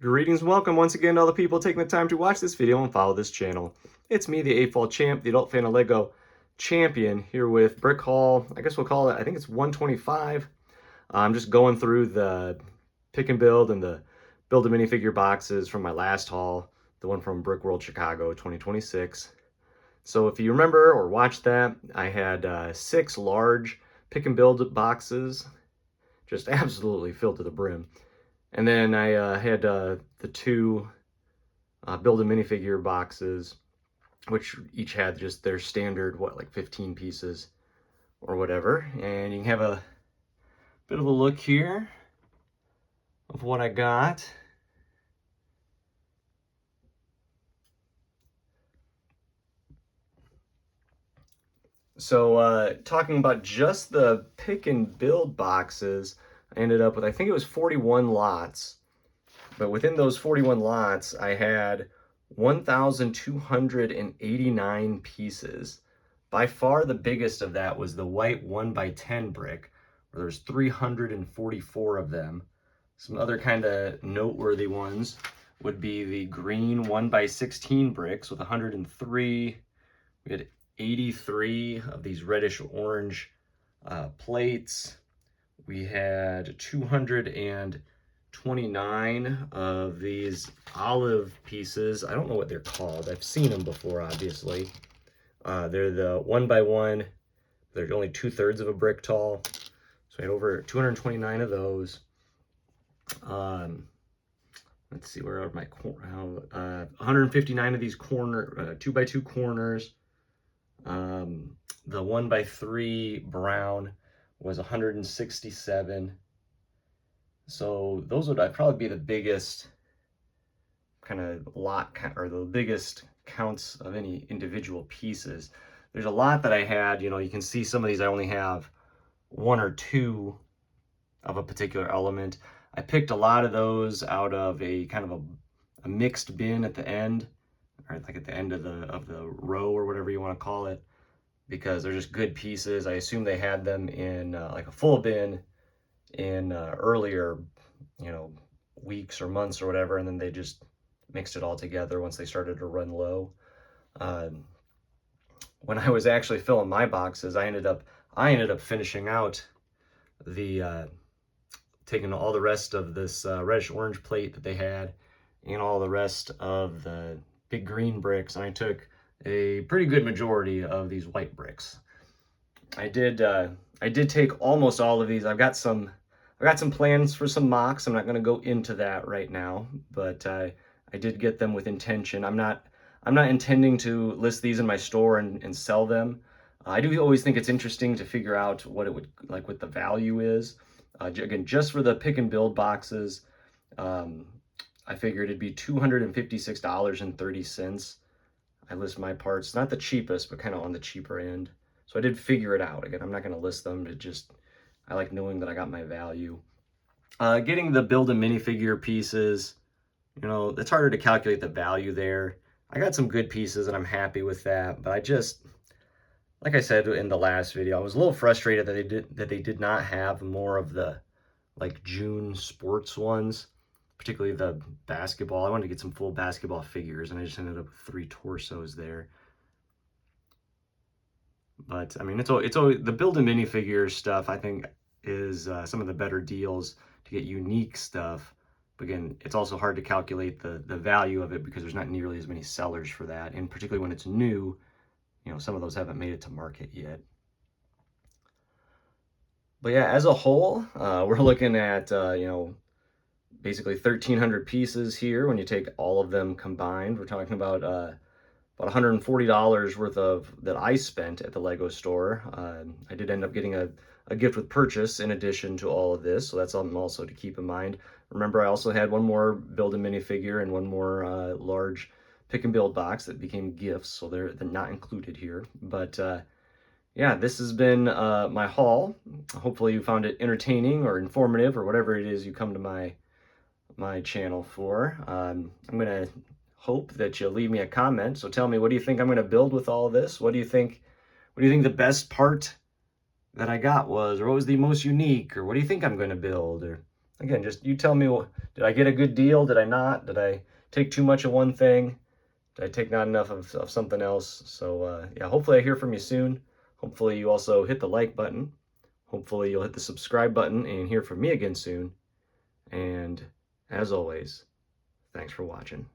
Greetings and welcome once again to all the people taking the time to watch this video and follow this channel. It's me, the AFOL champ, the adult fan of Lego champion, here with Brick Haul. I guess we'll call it, I think it's 125. I'm just going through the pick and build and the build a minifigure boxes from my last haul, the one from BrickWorld Chicago 2026. So if you remember or watched that, I had 6 large pick and build boxes, just absolutely filled to the brim. And then I had the 2 build a minifigure boxes, which each had just their standard, like 15 pieces or whatever. And you can have a bit of a look here of what I got. So talking about just the pick and build boxes, I ended up with, I think it was 41 lots. But within those 41 lots, I had 1,289 pieces. By far the biggest of that was the white 1x10 brick, where there's 344 of them. Some other kind of noteworthy ones would be the green 1x16 bricks with 103. We had 83 of these reddish orange plates. We had 229 of these olive pieces. I don't know what they're called. I've seen them before, obviously. They're the 1x1. They're only 2/3 of a brick tall. So I had over 229 of those. Let's see, where are my 159 of these 2x2 corners. The 1x3 brown was 167. So those would probably be the biggest kind of lot, or the biggest counts of any individual pieces. There's a lot that I had, you can see some of these I only have 1 or 2 of a particular element. I picked a lot of those out of a kind of a mixed bin at the end, or like at the end of the row or whatever you want to call it, because they're just good pieces. I assume they had them in like a full bin in earlier, weeks or months or whatever, and then they just mixed it all together once they started to run low. When I was actually filling my boxes, I ended up finishing out the taking all the rest of this reddish orange plate that they had and all the rest of the big green bricks, and I took a pretty good majority of these white bricks. I did take almost all of these. I've got some plans for some MOCs. I'm not going to go into that right now, but I did get them with intention. I'm not intending to list these in my store and sell them. I do always think it's interesting to figure out what it would what the value is. Again, just for the pick and build boxes, I figured it'd be $256.30. I list my parts, not the cheapest, but kind of on the cheaper end. So I did figure it out. Again, I'm not going to list them. I like knowing that I got my value. Getting the build a minifigure pieces, it's harder to calculate the value there. I got some good pieces and I'm happy with that, but like I said in the last video, I was a little frustrated that they did not have more of the June sports ones, particularly the basketball. I wanted to get some full basketball figures, and I just ended up with 3 torsos there. But I mean, it's always the build a minifigure stuff, I think, is some of the better deals to get unique stuff. But again, it's also hard to calculate the value of it because there's not nearly as many sellers for that, and particularly when it's new, some of those haven't made it to market yet. But yeah, as a whole, we're looking at basically 1,300 pieces here when you take all of them combined. We're talking about $140 worth of that I spent at the Lego store. I did end up getting a gift with purchase in addition to all of this, so that's something also to keep in mind. Remember, I also had one more build a minifigure and one more large pick and build box that became gifts, so they're not included here. But yeah, this has been my haul. Hopefully you found it entertaining or informative or whatever it is you come to my channel for. I'm gonna hope that you'll leave me a comment. So tell me, what do you think I'm gonna build with all of this? What do you think the best part that I got was, or what was the most unique, or what do you think I'm gonna build? Or Again, just you tell me, did I get a good deal? Did I not? Did I take too much of one thing? Did I take not enough of something else? So yeah, hopefully I hear from you soon. Hopefully you also hit the like button. Hopefully you'll hit the subscribe button and hear from me again soon. And as always, thanks for watching.